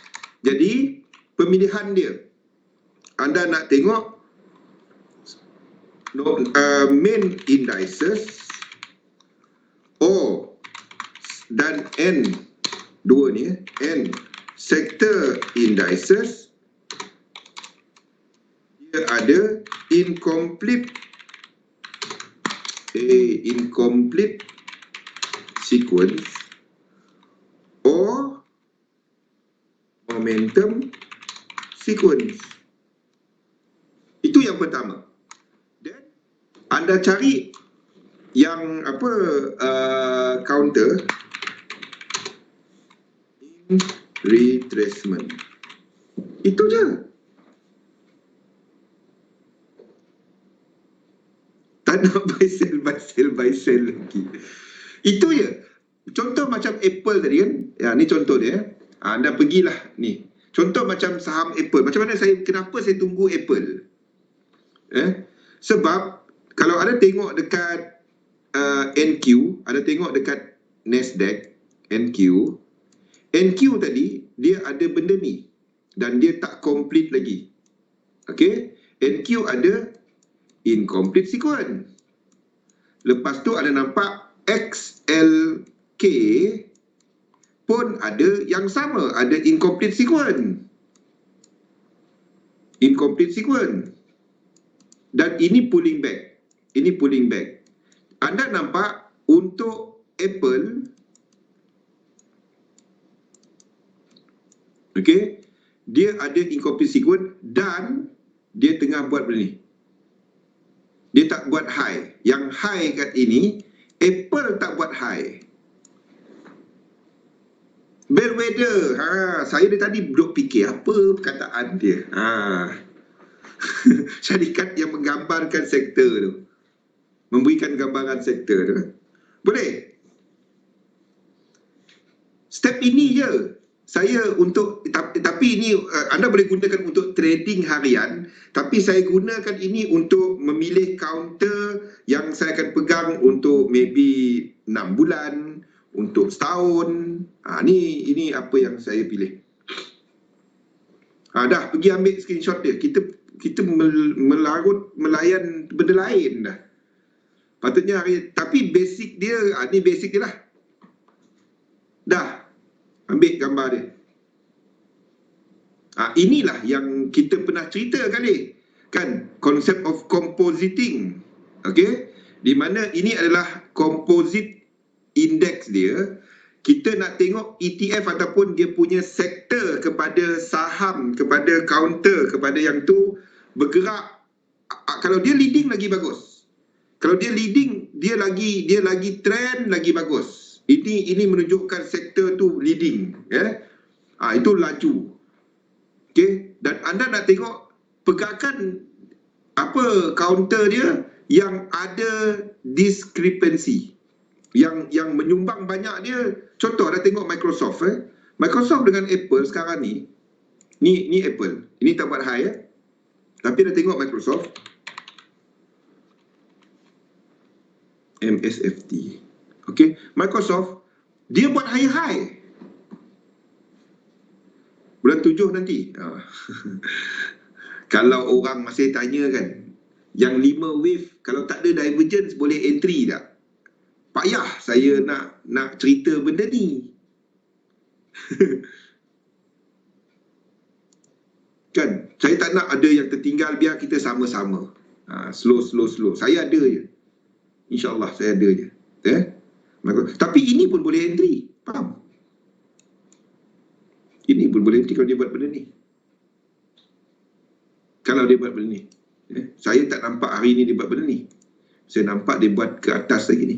A: Jadi, pemilihan dia. Anda nak tengok main indices dan N. Dua ni N. Sector indices. Dia ada incomplete sequence or momentum sequence. Itu yang pertama. Dan anda cari yang counter in retracement. Itu je. Tak nak buy sell lagi. Itu je. Contoh macam Apple tadi kan. Ya, ni contoh dia. Anda pergilah ni. Contoh macam saham Apple. Macam mana kenapa saya tunggu Apple? Sebab kalau anda tengok dekat NQ, anda tengok dekat Nasdaq NQ tadi dia ada benda ni dan dia tak complete lagi. Okey, NQ ada incomplete sequence. Lepas tu ada nampak XLK pun ada yang sama, ada incomplete sequence. Dan ini pulling back. Anda nampak untuk Apple, okey, dia ada incomplete sequence dan dia tengah buat benda ni. Dia tak buat high. Yang high kat ini, Apple tak buat high. Bellwether. Saya dari tadi duduk fikir apa perkataan dia. Syarikat yang menggambarkan sektor tu. Memberikan gambaran sektor tu. Boleh? Step ini je. Saya tapi ini anda boleh gunakan untuk trading harian, tapi saya gunakan ini untuk memilih counter yang saya akan pegang untuk maybe 6 bulan, untuk setahun. Ini apa yang saya pilih. Dah pergi ambil screenshot dia. Kita melayan benda lain dah. Patutnya tapi basic dia, ni basic dia lah. Dah. Ambil gambar dia. Inilah yang kita pernah cerita kali. Kan, konsep of compositing. Okay? Di mana ini adalah composite index dia. Kita nak tengok ETF ataupun dia punya sektor kepada saham, kepada counter, kepada yang tu bergerak. Kalau dia leading lagi bagus. Kalau dia leading, dia lagi trend lagi bagus. Ini menunjukkan sektor tu leading, ya. Itu laju. Okay? Dan anda nak tengok pergerakan apa counter dia yang ada discrepancy, yang menyumbang banyak dia. Contoh dah tengok Microsoft, Microsoft dengan Apple sekarang ni Apple, ini tak buat high, tapi dah tengok Microsoft MSFT. Okay, Microsoft dia buat high bulan 7 nanti. Kalau orang masih tanya kan, yang 5 wave kalau tak ada divergence boleh entry tak? Payah saya nak cerita benda ni. Kan, saya tak nak ada yang tertinggal, biar kita sama-sama. Slow. Saya ada je. InsyaAllah saya ada je. Tapi ini pun boleh entry. Faham? Ini pun boleh entry kalau dia buat benda ni. Kalau dia buat benda ni. Saya tak nampak hari ni dia buat benda ni. Saya nampak dia buat ke atas lagi ni.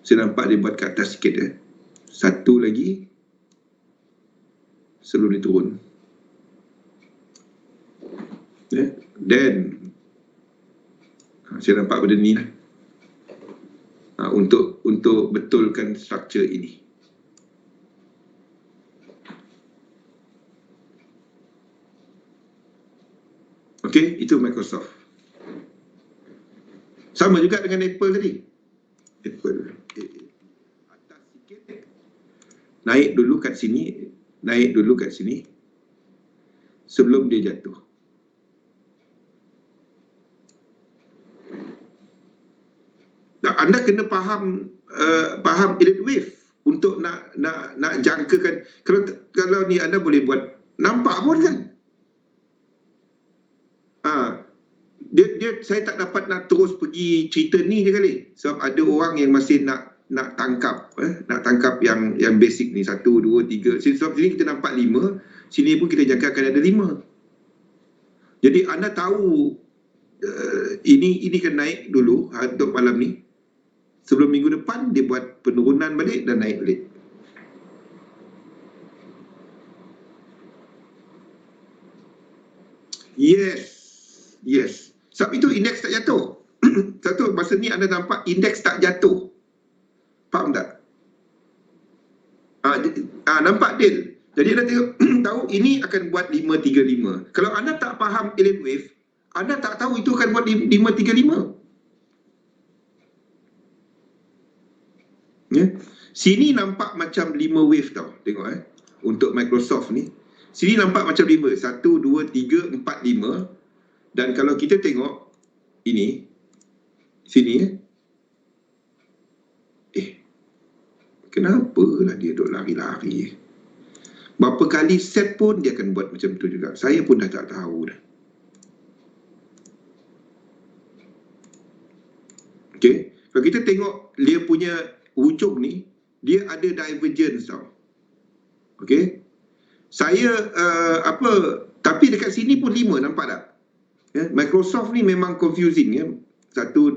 A: Saya nampak dia buat ke atas sikit. Satu lagi sebelum dia turun. Then saya nampak benda ni lah. Untuk betulkan struktur ini. Okey, itu Microsoft. Sama juga dengan Apple tadi. Apple. Atas sikit. Naik dulu kat sini. Sebelum dia jatuh. Anda kena faham elite wave untuk nak jangkakan. Kalau ni anda boleh buat nampak pun kan. Saya tak dapat nak terus pergi cerita ni je kali. Sebab ada orang yang masih nak tangkap yang basic ni. 1, 2, 3. Sebab sini kita nampak 5. Sini pun kita jangka akan ada 5. Jadi anda tahu ini kan naik dulu untuk malam ni. Sebelum minggu depan dia buat penurunan balik dan naik balik. Yes. Sebab itu indeks tak jatuh. Satu, masa ni anda nampak indeks tak jatuh. Faham tak? Nampak Dil? Jadi anda tahu ini akan buat 535. Kalau anda tak faham elite wave, anda tak tahu itu akan buat 535. Sini nampak macam 5 wave tau. Tengok untuk Microsoft ni. Sini nampak macam 5. 1, 2, 3, 4, 5. Dan kalau kita tengok ini, sini kenapa lah dia duk lari-lari? Berapa kali set pun dia akan buat macam tu juga. Saya pun dah tak tahu dah. Okay. Kalau kita tengok dia punya ujung ni, dia ada divergence tau. Okay. Saya tapi dekat sini pun 5, nampak tak? Microsoft ni memang confusing 1, 2,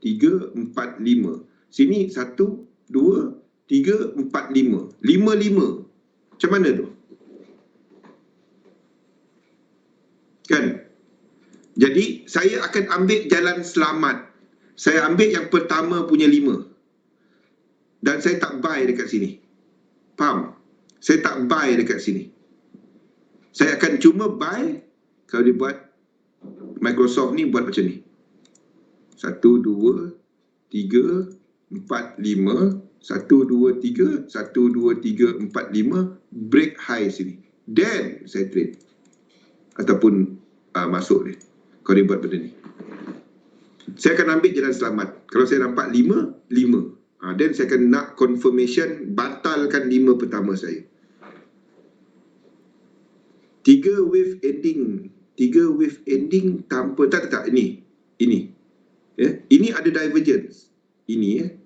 A: 3, 4, 5. Sini 1, 2, 3, 4, 5. 5. Macam mana tu? Kan? Jadi saya akan ambil jalan selamat. Saya ambil yang pertama punya 5. Dan saya tak buy dekat sini. Faham? Saya tak buy dekat sini. Saya akan cuma buy kalau dia buat Microsoft ni buat macam ni. 1, 2, 3, 4, 5. 1, 2, 3. 1, 2, 3, 4, 5. Break high sini. Then saya trade. Ataupun masuk dia. Kalau dia buat benda ni. Saya akan ambil jalan selamat. Kalau saya nampak 5, 5. Then saya akan nak confirmation, batalkan 5 pertama saya. 3 wave ending tanpa, tak, ini. Ini ada divergence. Ini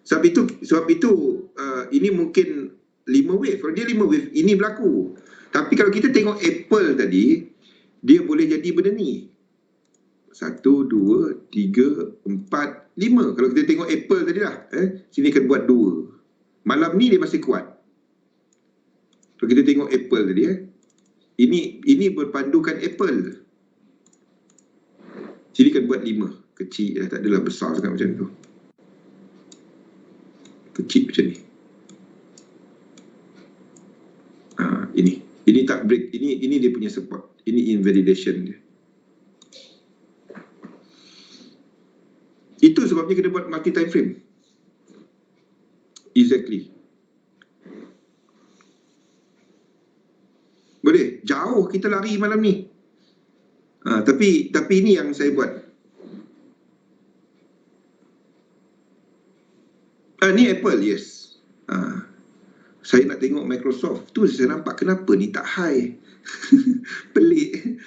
A: Sebab itu ini mungkin 5 wave. Kalau dia 5 wave, ini berlaku. Tapi kalau kita tengok Apple tadi, dia boleh jadi benda ni. 1, 2, 3, 4, 5. Kalau kita tengok Apple tadi lah, sini akan buat 2. Malam ni dia masih kuat. Kalau kita tengok Apple tadi, ini berpandukan Apple. Sini akan buat 5. Kecil, tak adalah besar sangat macam tu. Kecil macam ni. Ini tak break. Ini dia punya support. Ini invalidation dia. Itu sebabnya kita buat multi time frame. Exactly. Boleh. Jauh kita lari malam ni. Tapi ini yang saya buat. Ni Apple, yes. Saya nak tengok Microsoft. Tu saya nampak kenapa ni tak high. Pelik.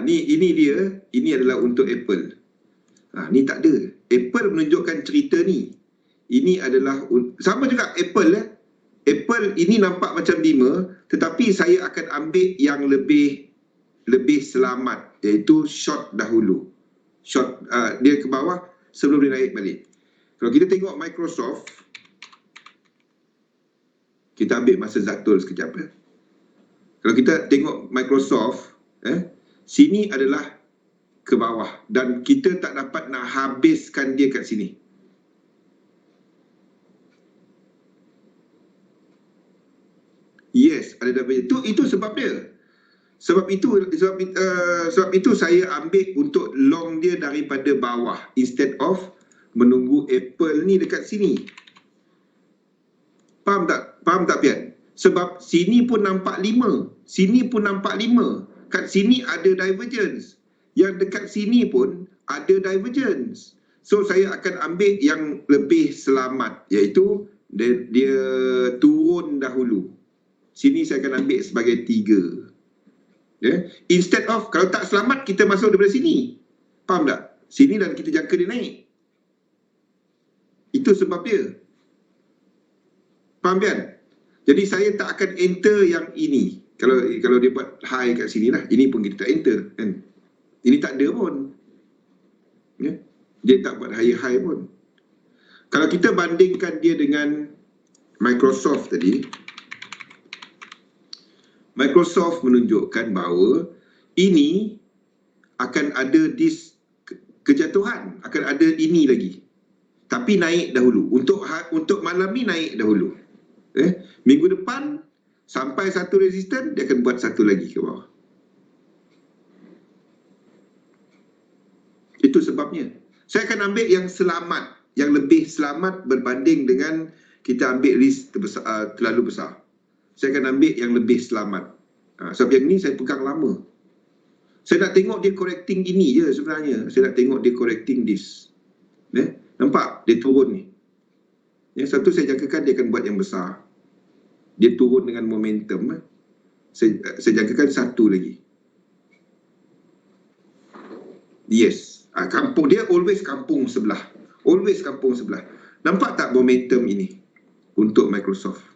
A: Ini dia. Ini adalah untuk Apple. Ni tak ada. Apple menunjukkan cerita ni. Ini adalah sama juga Apple. Apple ini nampak macam 5, tetapi saya akan ambil yang lebih selamat, iaitu short dahulu. Short dia ke bawah sebelum dia naik balik. Kalau kita tengok Microsoft, kita ambil masa Zatul sekejap. Kalau kita tengok Microsoft, sini adalah ke bawah dan kita tak dapat nak habiskan dia kat sini. Yes, ada double. Itu sebab dia. Sebab itu saya ambil untuk long dia daripada bawah instead of menunggu Apple ni dekat sini. Faham tak Pian? Sebab sini pun nampak 5, sini pun nampak 5. Kat sini ada divergence. Yang dekat sini pun ada divergence. So saya akan ambil yang lebih selamat, iaitu dia turun dahulu. Sini saya akan ambil sebagai 3. Instead of, kalau tak selamat, kita masuk daripada sini. Faham tak? Sini dan kita jangka dia naik. Itu sebab dia. Faham kan? Jadi saya tak akan enter yang ini. Kalau dia buat high kat sini lah, ini pun kita tak enter kan. Ini tak ada pun. Dia tak buat high pun. Kalau kita bandingkan dia dengan Microsoft tadi, Microsoft menunjukkan bahawa ini akan ada kejatuhan, akan ada ini lagi. Tapi naik dahulu. Untuk malam ni naik dahulu. Minggu depan sampai satu resisten, dia akan buat satu lagi ke bawah. Itu sebabnya. Saya akan ambil yang selamat, yang lebih selamat berbanding dengan kita ambil risk terlalu besar. Saya akan ambil yang lebih selamat. Sebab yang ni saya pegang lama. Saya nak tengok dia correcting ini je sebenarnya. Saya nak tengok dia correcting this. Nampak? Dia turun ni. Yang satu saya jangkakan dia akan buat yang besar. Dia turun dengan momentum. Saya jangkakan satu lagi. Yes. Kampung dia always kampung sebelah. Always kampung sebelah. Nampak tak momentum ini untuk Microsoft?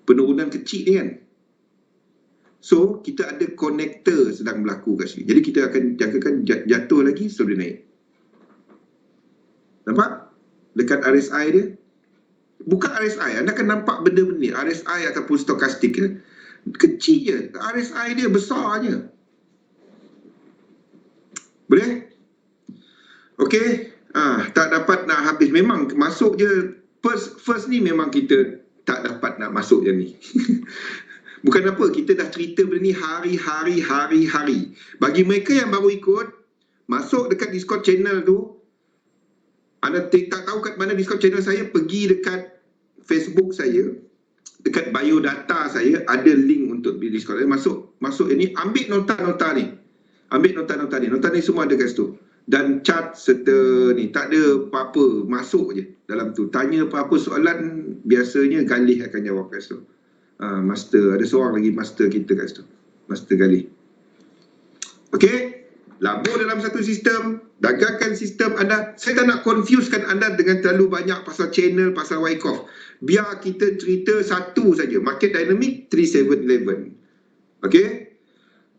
A: Penurunan kecil ni kan. So, kita ada connector sedang berlaku kat sini. Jadi, kita akan jangkakan jatuh lagi sebelum dia naik. Nampak? Dekat RSI dia. Bukan RSI. Anda akan nampak benda-benda ni. RSI ataupun stokastik. Kecil je. RSI dia besar je. Boleh? Okey. Tak dapat nak habis. Memang masuk je. First ni memang kita tak dapat nak masuk yang ni. Bukan apa, kita dah cerita benda ni hari-hari. Bagi mereka yang baru ikut, masuk dekat Discord channel tu, anda tak tahu kat mana Discord channel saya, pergi dekat Facebook saya, dekat biodata saya, ada link untuk Discord. Masuk ini, ambil nota-nota ni. Ambil nota-nota ni. Nota ni semua ada kat situ. dan chart serta ni, tak ada apa-apa, masuk je dalam tu. Tanya apa-apa soalan, biasanya Galih akan jawab kat situ. Master, ada seorang lagi master kita kat situ, Master Galih. Okey, labur dalam satu sistem, dagangkan sistem anda. Saya tak nak confusekan anda dengan terlalu banyak pasal channel, pasal Wyckoff. Biar kita cerita satu saja, market dynamic 3711. Okey,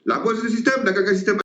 A: labur satu sistem, dagangkan sistem